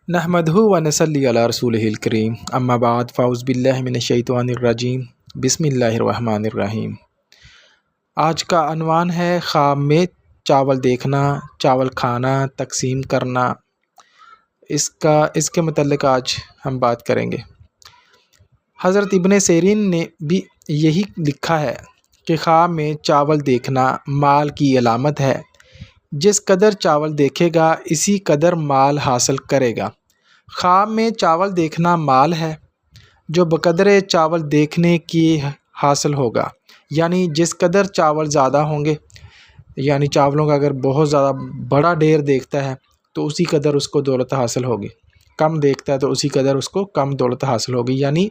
نحمدہ و نصلی علی رسولہ الکریم اما بعد فاعوذ باللہ من الشیطان الرجیم بسم اللہ الرحمن الرحیم۔ آج کا عنوان ہے خواب میں چاول دیکھنا، چاول کھانا، تقسیم کرنا۔ اس کے متعلق آج ہم بات کریں گے۔ حضرت ابن سیرین نے بھی یہی لکھا ہے کہ خواب میں چاول دیکھنا مال کی علامت ہے۔ جس قدر چاول دیکھے گا اسی قدر مال حاصل کرے گا۔ خواب میں چاول دیکھنا مال ہے جو بقدر چاول دیکھنے کی حاصل ہوگا، یعنی جس قدر چاول زیادہ ہوں گے، یعنی چاولوں کا اگر بہت زیادہ بڑا ڈھیر دیکھتا ہے تو اسی قدر اس کو دولت حاصل ہوگی، کم دیکھتا ہے تو اسی قدر اس کو کم دولت حاصل ہوگی۔ یعنی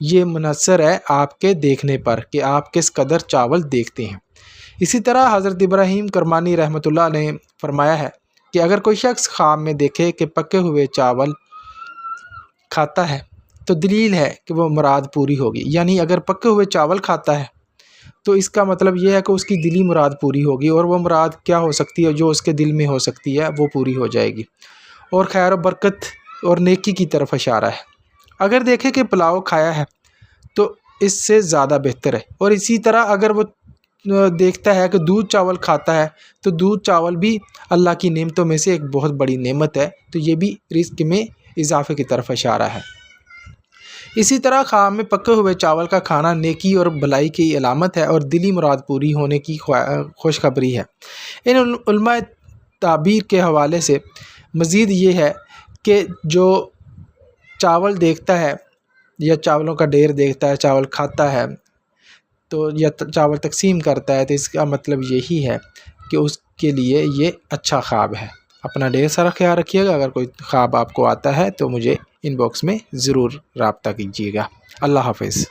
یہ منحصر ہے آپ کے دیکھنے پر کہ آپ کس قدر چاول دیکھتے ہیں۔ اسی طرح حضرت ابراہیم کرمانی رحمۃ اللہ نے فرمایا ہے کہ اگر کوئی شخص خواب میں دیکھے کہ پکے ہوئے چاول کھاتا ہے تو دلیل ہے کہ وہ مراد پوری ہوگی۔ یعنی اگر پکے ہوئے چاول کھاتا ہے تو اس کا مطلب یہ ہے کہ اس کی دلی مراد پوری ہوگی، اور وہ مراد کیا ہو سکتی ہے؟ جو اس کے دل میں ہو سکتی ہے وہ پوری ہو جائے گی، اور خیر و برکت اور نیکی کی طرف اشارہ ہے۔ اگر دیکھے کہ پلاؤ کھایا ہے تو اس سے زیادہ بہتر ہے، اور اسی طرح اگر وہ دیکھتا ہے کہ دودھ چاول کھاتا ہے تو دودھ چاول بھی اللہ کی نعمتوں میں سے ایک بہت بڑی نعمت ہے، تو یہ بھی رزق میں اضافے کی طرف اشارہ ہے۔ اسی طرح خواب میں پکے ہوئے چاول کا کھانا نیکی اور بھلائی کی علامت ہے اور دلی مراد پوری ہونے کی خوشخبری ہے۔ ان علماء تعبیر کے حوالے سے مزید یہ ہے کہ جو چاول دیکھتا ہے یا چاولوں کا ڈھیر دیکھتا ہے، چاول کھاتا ہے تو یا چاول تقسیم کرتا ہے، تو اس کا مطلب یہی ہے کہ اس کے لیے یہ اچھا خواب ہے۔ اپنا ڈھیر سارا خیال رکھیے گا۔ اگر کوئی خواب آپ کو آتا ہے تو مجھے ان باکس میں ضرور رابطہ کیجیے گا۔ اللہ حافظ۔